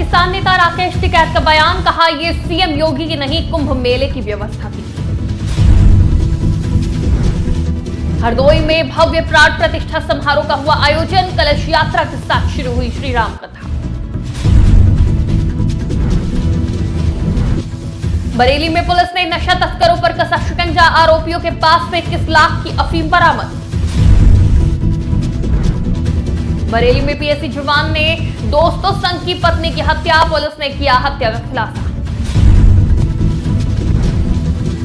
किसान नेता राकेश टिकैत का बयान, कहा ये सीएम योगी की नहीं कुंभ मेले की व्यवस्था थी। हरदोई में भव्य प्राण प्रतिष्ठा समारोह का हुआ आयोजन, कलश यात्रा के साथ शुरू हुई श्री राम कथा। बरेली में पुलिस ने नशा तस्करों पर कसा शिकंजा, आरोपियों के पास से 21 लाख की अफीम बरामद। बरेली में पीएसी जवान ने दोस्तों संग की पत्नी की हत्या, पुलिस ने किया हत्या का खुलासा।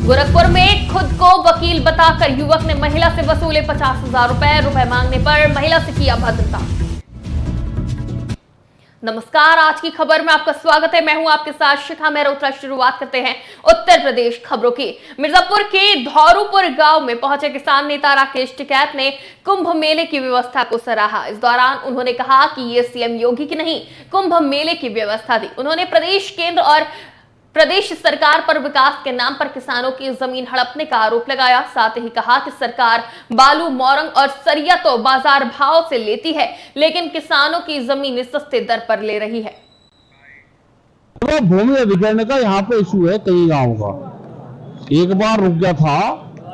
गोरखपुर में खुद को वकील बताकर युवक ने महिला से वसूले 50,000 रुपए मांगने पर महिला से किया भद्रता। नमस्कार, आज की खबर में आपका स्वागत है। मैं हूं आपके साथ शिखा मेहरोत्रा। शुरुआत करते हैं उत्तर प्रदेश खबरों की। मिर्जापुर के धौरूपुर गांव में पहुंचे किसान नेता राकेश टिकैत ने कुंभ मेले की व्यवस्था को सराहा। इस दौरान उन्होंने कहा कि ये सीएम योगी की नहीं कुंभ मेले की व्यवस्था थी। उन्होंने प्रदेश, केंद्र और प्रदेश सरकार पर विकास के नाम पर किसानों की जमीन हड़पने का आरोप लगाया। साथ ही कहा कि सरकार बालू, मोरंग और सरिया तो बाजार भाव से लेती है, लेकिन किसानों की जमीन सस्ते दर पर ले रही है। तो भूमि अधिग्रहण का यहाँ पे इशू है कई गांव का। एक बार रुक गया था,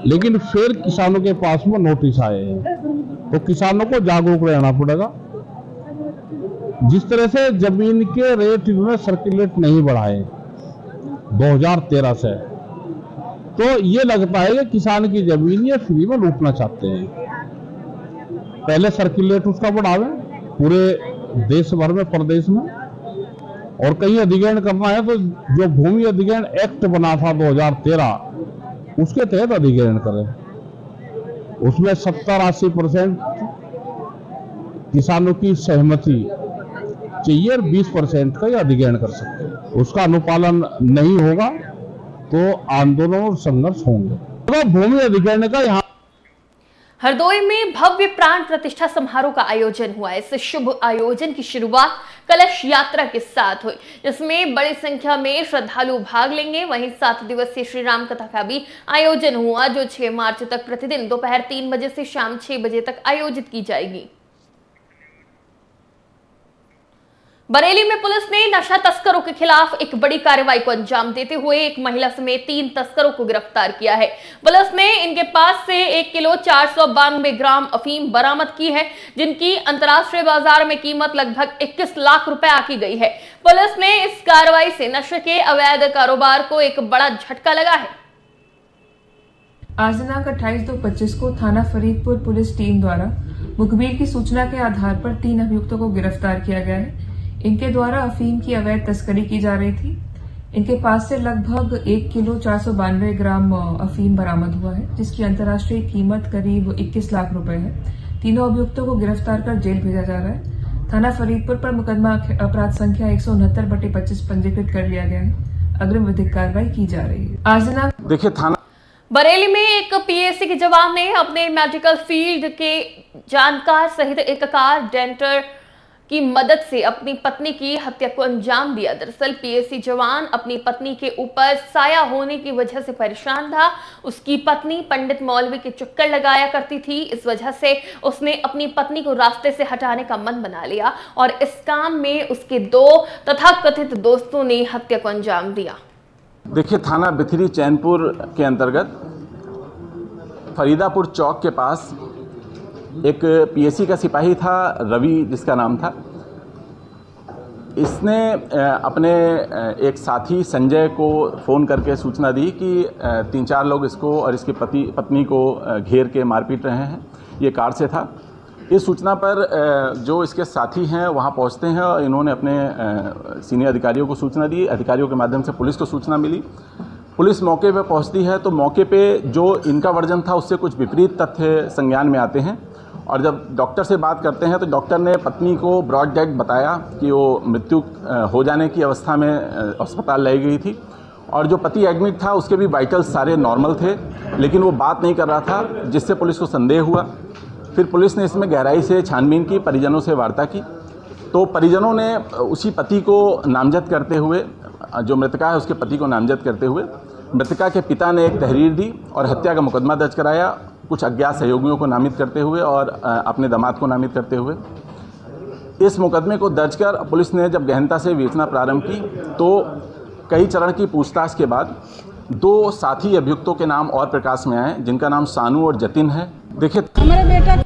लेकिन फिर किसानों के पास में नोटिस आए हैं, तो किसानों को जागरूक रहना पड़ेगा। जिस तरह से जमीन के रेट इन्होंने सर्कुलेट नहीं बढ़ाए 2013 से, तो ये लगता है कि किसान की जमीन ये फ्री में लूटना चाहते हैं। पहले सर्कुलेट उसका बढ़ावे पूरे देश भर में, प्रदेश में, और कहीं अधिग्रहण करना है तो जो भूमि अधिग्रहण एक्ट बना था 2013, उसके तहत अधिग्रहण करें। उसमें 70-80% किसानों की सहमति चाहिए और 20% का ये अधिग्रहण कर सकते हैं। उसका अनुपालन नहीं होगा तो आंदोलन और संघर्ष होंगे। तो भूमि अधिग्रहण का यहाँ हरदोई में भव्य प्राण प्रतिष्ठा समारोह का आयोजन हुआ। इस शुभ आयोजन की शुरुआत कलश यात्रा के साथ हुई, जिसमें बड़ी संख्या में श्रद्धालु भाग लेंगे। वहीं 7 दिवसीय श्री राम कथा का भी आयोजन हुआ, जो 6 मार्च तक प्रतिदिन दोपहर 3 बजे से शाम 6 बजे तक आयोजित की जाएगी। बरेली में पुलिस ने नशा तस्करों के खिलाफ एक बड़ी कार्रवाई को अंजाम देते हुए एक महिला समेत 3 तस्करों को गिरफ्तार किया है। पुलिस ने इनके पास से 1 किलो 492 ग्राम अफीम बरामद की है, जिनकी अंतर्राष्ट्रीय बाजार में कीमत लगभग 21 लाख रुपए आकी गई है। पुलिस ने इस कार्रवाई से नशे के अवैध कारोबार को एक बड़ा झटका लगा है। आज दिनांक 28/2/25 को थाना फरीदपुर पुलिस टीम द्वारा मुखबिर की सूचना के आधार पर 3 अभियुक्तों को गिरफ्तार किया गया है। इनके द्वारा अफीम की अवैध तस्करी की जा रही थी। इनके पास से लगभग 1 किलो 492 ग्राम अफीम बरामद हुआ है, जिसकी अंतर्राष्ट्रीय कीमत करीब 21 लाख रुपए है। तीनों अभियुक्तों को गिरफ्तार कर जेल भेजा जा रहा है। थाना फरीदपुर पर मुकदमा अपराध संख्या 169/25 पंजीकृत कर लिया गया है। अग्रिम विधिक कार्रवाई की जा रही है। आज दिनांक देखिए, थाना बरेली में एक पीएसी के जवान ने अपने मेडिकल फील्ड के जानकार सहित एक कार डेंटर की मदद से अपनी पत्नी की हत्या को अंजाम दिया। दरअसल पीएसी जवान अपनी पत्नी के ऊपर साया होने की वजह से परेशान था। उसकी पत्नी पंडित मौलवी के चक्कर लगाया करती थी। इस वजह से उसने अपनी पत्नी को रास्ते से हटाने का मन बना लिया और इस काम में उसके 2 तथाकथित दोस्तों ने हत्या को अंजाम दिया। देखिए, थाना बिथरी चैनपुर के अंतर्गत फरीदापुर चौक के पास एक पीएसी का सिपाही था, रवि जिसका नाम था। इसने अपने एक साथी संजय को फ़ोन करके सूचना दी कि 3-4 लोग इसको और इसकी पत्नी को घेर के मारपीट रहे हैं। ये कार से था। इस सूचना पर जो इसके साथी हैं वहाँ पहुँचते हैं और इन्होंने अपने सीनियर अधिकारियों को सूचना दी। अधिकारियों के माध्यम से पुलिस को सूचना मिली। पुलिस मौके पर पहुँचती है तो मौके पे जो इनका वर्जन था उससे कुछ विपरीत तथ्य संज्ञान में आते हैं। और जब डॉक्टर से बात करते हैं तो डॉक्टर ने पत्नी को ब्रॉड डेड बताया कि वो मृत्यु हो जाने की अवस्था में अस्पताल लाई गई थी। और जो पति एडमिट था उसके भी वाइटल्स सारे नॉर्मल थे, लेकिन वो बात नहीं कर रहा था, जिससे पुलिस को संदेह हुआ। फिर पुलिस ने इसमें गहराई से छानबीन की, परिजनों से वार्ता की, तो परिजनों ने उसी पति को नामजद करते हुए, जो मृतका है उसके पति को नामजद करते हुए मृतका के पिता ने एक तहरीर दी और हत्या का मुकदमा दर्ज कराया, कुछ अज्ञात सहयोगियों को नामित करते हुए और अपने दामाद को नामित करते हुए। इस मुकदमे को दर्ज कर पुलिस ने जब गहनता से विवेचना प्रारंभ की तो कई चरण की पूछताछ के बाद 2 साथी अभियुक्तों के नाम और प्रकाश में आए, जिनका नाम सानू और जतिन है। देखिए, हमारे बेटा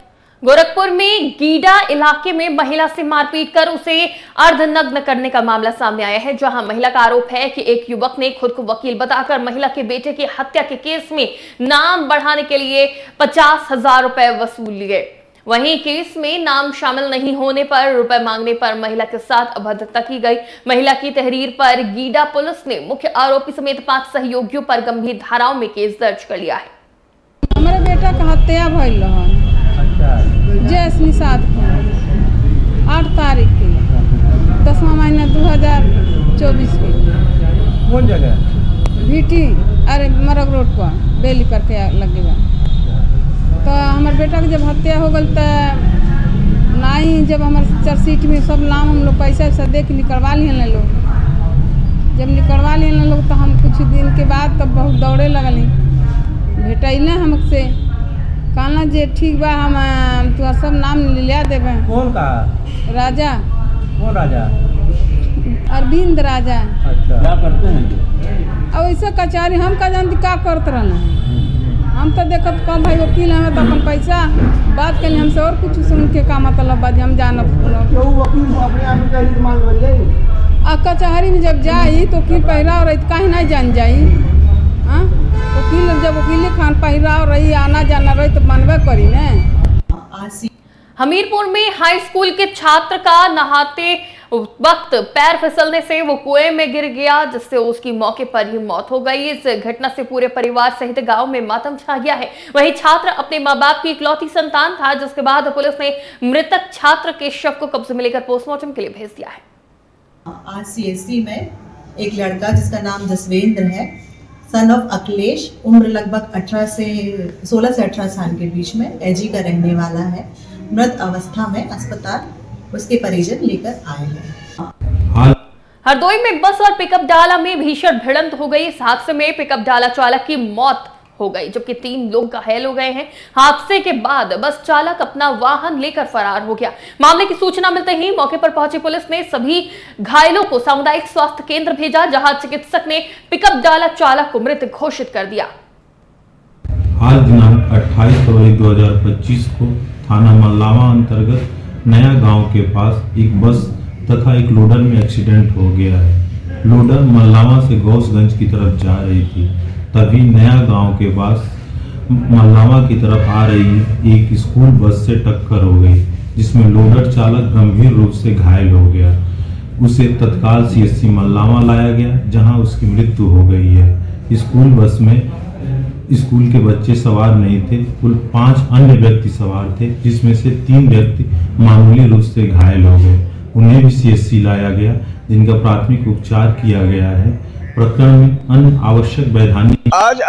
गोरखपुर में गीडा इलाके में महिला से मारपीट कर उसे अर्धनग्न करने का मामला सामने आया है, जहां महिला का आरोप है कि एक युवक ने खुद को वकील बताकर महिला के बेटे की हत्या के केस में नाम बढ़ाने के लिए 50,000 रुपए वसूल लिए। वहीं केस में नाम शामिल नहीं होने पर रुपए मांगने पर महिला के साथ अभद्रता की गई। महिला की तहरीर पर गीडा पुलिस ने मुख्य आरोपी समेत 5 सहयोगियों पर गंभीर धाराओं में केस दर्ज कर लिया है। हमारे बेटा का हत्या भइल रहन जैसनी 7 को 8 तारीख के 10वां महीना 2024 के। कौन जगह? भीटी अरे मरग रोड पर बेली पर के लगे बा। तो हमारे बेटा के जब हत्या हो गई तो नहीं, जब हमारे चार्जशीट में सब नाम हम लोग पैसा वैसा दे के निकलवा लिए लोग। जब निकलवा लिए लोग तो हम कुछ दिन के बाद तब बहुत दौड़े लगली, भेटैले हमसे, कहना जे ठीक बा हम तुआ सब नाम लिया देवे। कौन का? राजा। कौन राजा? अरविंद राजा। अच्छा, क्या करते हैं? अब ऐसा कचहरी हम का जानती का करते रहना। हम तो देखत कम भाई वकील हमें तो अपन पैसा बात कर हमसे और कुछ सुन के का मतलब बात हम जानब। वकील अपने आप का मान आ कचहरी में जब जाई तो वकील पहरा रही कहीं नहीं जान जाई। वकील जब वकील खान पहरा रही आना जाना रही तो मनबे करी ने। हमीरपुर में हाई स्कूल के छात्र का नहाते वक्त पैर फिसलने से वो कुएं में गिर गया, जिससे उसकी मौके पर ही मौत हो गई। इस घटना से पूरे परिवार सहित गांव में मातम छा गया है। वहीं छात्र अपने मां बाप की इकलौती संतान था, जिसके बाद पुलिस ने मृतक छात्र के शव को कब्जे में लेकर पोस्टमार्टम के लिए भेज दिया है। आज सीएससी में एक लड़का जिसका नाम जसवेंद्र है, सन ऑफ अखिलेश, उम्र लगभग 16 से 18 साल के बीच में, एजी का रहने वाला है। मृत अवस्था में अस्पताल उसके परिजन लेकर आए हैं। हरदोई में बस और पिकअप डाला में भीषण भिड़ंत हो गई। इस हादसे में पिकअप डाला चालक की मौत हो गई, जबकि 3 लोग घायल हो गए हैं। हादसे के बाद बस चालक अपना वाहन लेकर फरार हो गया। मामले की सूचना मिलते ही मौके पर पहुंची पुलिस ने सभी घायलों को सामुदायिक स्वास्थ्य केंद्र भेजा, जहां चिकित्सक ने पिकअप डाला चालक को मृत घोषित कर दिया। आज दिनांक 28 फरवरी 2025 को थाना मल्लावा अंतर्गत नया गांव के पास एक बस तथा एक लोडर में एक्सीडेंट हो गया है। लोडर मल्लावा से गौसगंज की तरफ जा रही थी, तभी नया गांव के पास मल्लावा की तरफ आ रही एक स्कूल बस से टक्कर हो गई, जिसमें लोडर चालक गंभीर रूप से घायल हो गया। उसे तत्काल सीएससी मल्लावा लाया गया, जहां उसकी मृत्यु हो गई है। स्कूल बस में स्कूल के बच्चे सवार नहीं थे, कुल 5 अन्य व्यक्ति सवार थे, जिसमें से 3 व्यक्ति मामूली रूप से घायल हो गए। उन्हें भी सीएससी लाया गया, जिनका प्राथमिक उपचार किया गया है। प्रकरण में अन्य आवश्यक वैधानिक। आज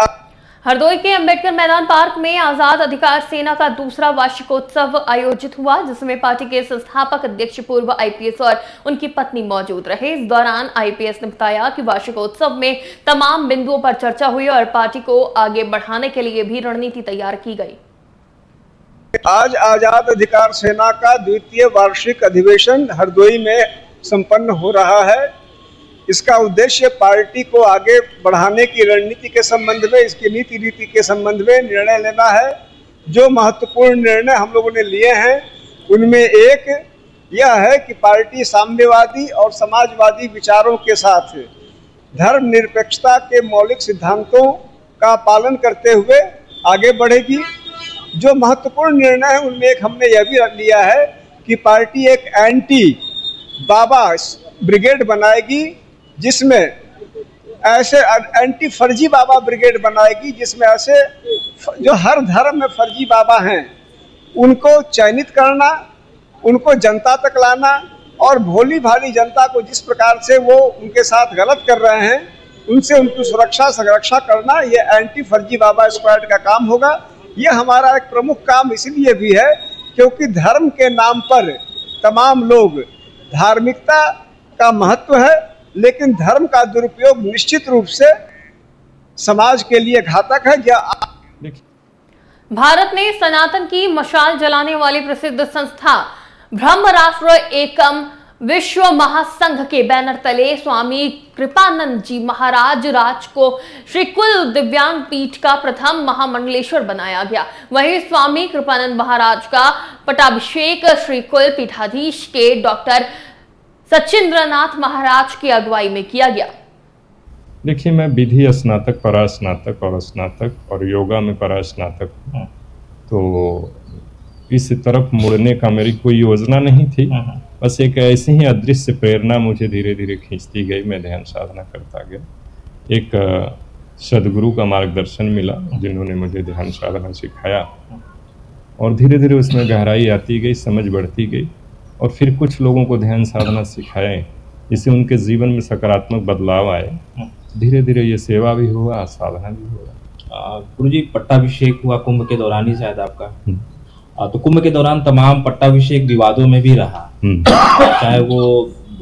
हरदोई के अंबेडकर मैदान पार्क में आजाद अधिकार सेना का दूसरा वार्षिकोत्सव आयोजित हुआ, जिसमें पार्टी के संस्थापक अध्यक्ष पूर्व आईपीएस और उनकी पत्नी मौजूद रहे। इस दौरान आईपीएस ने बताया कि वार्षिकोत्सव में तमाम बिंदुओं पर चर्चा हुई और पार्टी को आगे बढ़ाने के लिए भी रणनीति तैयार की गई। आज आजाद अधिकार सेना का 2य वार्षिक अधिवेशन हरदोई में संपन्न हो रहा है। इसका उद्देश्य पार्टी को आगे बढ़ाने की रणनीति के संबंध में, इसकी नीति रीति के संबंध में निर्णय लेना है। जो महत्वपूर्ण निर्णय हम लोगों ने लिए हैं उनमें एक यह है कि पार्टी साम्यवादी और समाजवादी विचारों के साथ धर्मनिरपेक्षता के मौलिक सिद्धांतों का पालन करते हुए आगे बढ़ेगी। जो महत्वपूर्ण निर्णय है उनमें एक हमने यह भी लिया है कि पार्टी एक एंटी बाबा ब्रिगेड बनाएगी, जिसमें ऐसे एंटी फर्जी बाबा ब्रिगेड बनाएगी, जिसमें ऐसे जो हर धर्म में फर्जी बाबा हैं उनको चयनित करना, उनको जनता तक लाना और भोली भाली जनता को जिस प्रकार से वो उनके साथ गलत कर रहे हैं उनसे उनकी सुरक्षा संरक्षा करना, ये एंटी फर्जी बाबा स्क्वाड का काम होगा। ये हमारा एक प्रमुख काम इसलिए भी है क्योंकि धर्म के नाम पर तमाम लोग, धार्मिकता का महत्व है लेकिन धर्म का दुरुपयोग निश्चित रूप से समाज के लिए घातक है। भारत ने सनातन की मशाल जलाने वाली प्रसिद्ध संस्था ब्रह्म राष्ट्र एकम विश्व महासंघ के बैनर तले स्वामी कृपानंद जी महाराज राज को श्री कुल दिव्यांग पीठ का प्रथम महामंडलेश्वर बनाया गया। वहीं स्वामी कृपानंद महाराज का पट्टाभिषेक श्री कुल पीठाधीश के डॉक्टर सचिंद्रनाथ महाराज की अगुवाई में किया गया। देखिए, मैं विधि स्नातक, परास्नातक और स्नातक और योगा में परास्नातक हूँ, तो इस तरफ मुड़ने का मेरी कोई योजना नहीं थी। बस एक ऐसी ही अदृश्य प्रेरणा मुझे धीरे धीरे खींचती गई। मैं ध्यान साधना करता गया। एक सदगुरु का मार्गदर्शन मिला जिन्होंने मुझे ध्यान साधना सिखाया और धीरे धीरे उसमें गहराई आती गई, समझ बढ़ती गई और फिर कुछ लोगों को ध्यान साधना सिखाए, जिससे उनके जीवन में सकारात्मक बदलाव आए। धीरे धीरे ये सेवा भी हुआ, साधना भी हुआ। गुरुजी, पट्टाभिषेक हुआ कुंभ के दौरान ही शायद आपका, तो कुंभ के दौरान तमाम पट्टाभिषेक विवादों में भी रहा, चाहे वो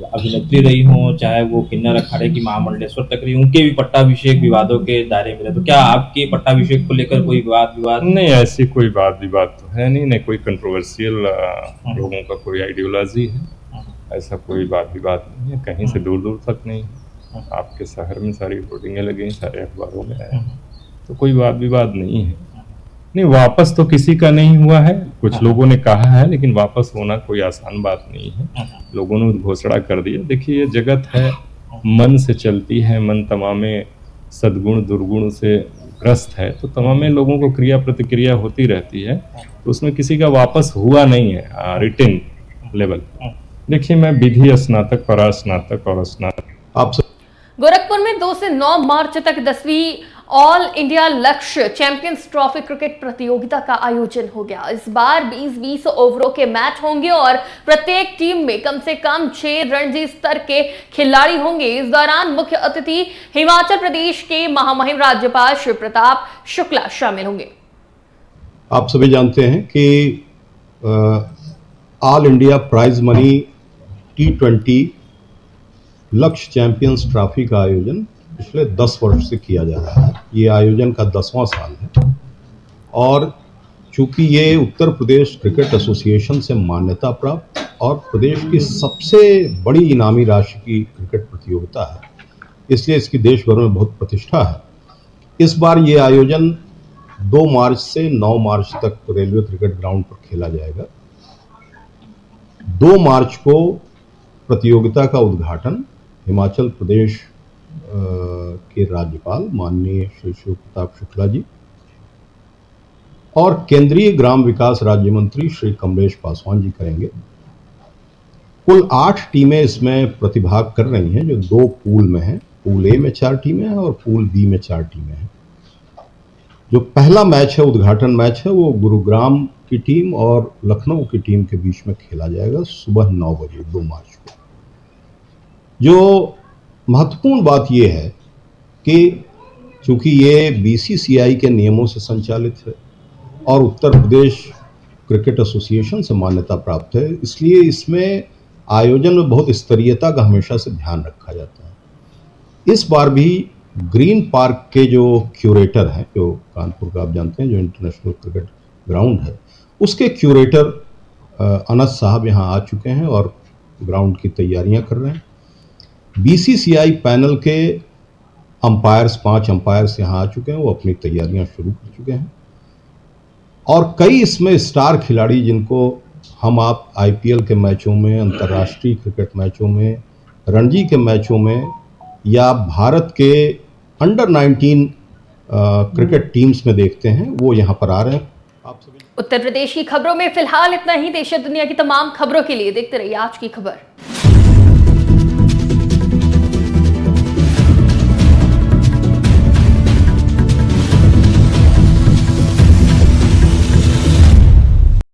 अभिनेत्री रही हो, चाहे वो किन्नर अखाड़े की महामंडलेश्वर तक रही, उनके भी पट्टाभिषेक विवादों के दायरे में रहे। तो क्या आपके पट्टाभिषेक को लेकर कोई विवाद? नहीं, ऐसी कोई विवाद तो है नहीं, कोई कंट्रोवर्शियल लोगों का कोई आइडियोलॉजी है, ऐसा कोई विवाद नहीं है, कहीं से दूर दूर तक नहीं है। आपके शहर में सारी होर्डिंगें लगी, सारे अखबारों में है, तो कोई विवाद नहीं है। नहीं, वापस तो किसी का नहीं हुआ है, कुछ लोगों ने कहा है, लेकिन वापस होना कोई आसान बात नहीं है। लोगों ने घोषणा कर दिया। देखिए, ये जगत है, मन से चलती है, मन तमामे सद्गुण दुर्गुण से ग्रस्त है, तो तमामे लोगों को क्रिया प्रतिक्रिया होती रहती है, तो उसमें किसी का वापस हुआ नहीं है रिटन लेवल। देखिए, मैं विधि स्नातक, परास्नातक और स्नातक। गोरखपुर में 2 से 9 मार्च तक 10वीं ऑल इंडिया लक्ष्य चैंपियंस ट्रॉफी क्रिकेट प्रतियोगिता का आयोजन हो गया। इस बार 20-20 ओवरों के मैच होंगे और प्रत्येक टीम में कम से कम 6 रणजी स्तर के खिलाड़ी होंगे। इस दौरान मुख्य अतिथि हिमाचल प्रदेश के महामहिम राज्यपाल श्री प्रताप शुक्ला शामिल होंगे। आप सभी जानते हैं कि all India prize money T20 लक्ष्य चैंपियंस ट्रॉफी का आयोजन पिछले 10 वर्ष से किया जा रहा है। ये आयोजन का 10वां साल है और चूंकि ये उत्तर प्रदेश क्रिकेट एसोसिएशन से मान्यता प्राप्त और प्रदेश की सबसे बड़ी इनामी राशि की क्रिकेट प्रतियोगिता है, इसलिए इसकी देश भर में बहुत प्रतिष्ठा है। इस बार ये आयोजन 2 मार्च से 9 मार्च तक रेलवे क्रिकेट ग्राउंड पर खेला जाएगा। 2 मार्च को प्रतियोगिता का उद्घाटन हिमाचल प्रदेश के राज्यपाल माननीय श्री शिव प्रताप शुक्ला जी और केंद्रीय ग्राम विकास राज्य मंत्री श्री कमलेश पासवान जी करेंगे। कुल 8 टीमें इसमें प्रतिभाग कर रही हैं, जो 2 पूल में हैं। पूल ए में 4 टीमें हैं और पूल बी में 4 टीमें हैं। जो पहला मैच है, उद्घाटन मैच है, वो गुरुग्राम की टीम और लखनऊ की टीम के बीच में खेला जाएगा सुबह 9 बजे 2 मार्च को। जो महत्वपूर्ण बात यह है कि चूंकि ये BCCI के नियमों से संचालित है और उत्तर प्रदेश क्रिकेट एसोसिएशन से मान्यता प्राप्त है, इसलिए इसमें आयोजन में बहुत स्तरीयता का हमेशा से ध्यान रखा जाता है। इस बार भी ग्रीन पार्क के जो क्यूरेटर हैं, जो कानपुर का आप जानते हैं, जो इंटरनेशनल क्रिकेट ग्राउंड है, उसके क्यूरेटर अनस साहब यहाँ आ चुके हैं और ग्राउंड की तैयारियां कर रहे हैं। BCCI पैनल के अंपायर्स 5 अंपायर्स यहाँ आ चुके हैं, वो अपनी तैयारियां शुरू कर चुके हैं और कई इसमें स्टार खिलाड़ी जिनको हम आप IPL के मैचों में, अंतर्राष्ट्रीय क्रिकेट मैचों में, रणजी के मैचों में या भारत के अंडर 19 क्रिकेट टीम्स में देखते हैं, वो यहाँ पर आ रहे हैं। आप सभी उत्तर प्रदेश की खबरों में फिलहाल इतना ही। देश और दुनिया की तमाम खबरों के लिए देखते रहिए आज की खबर।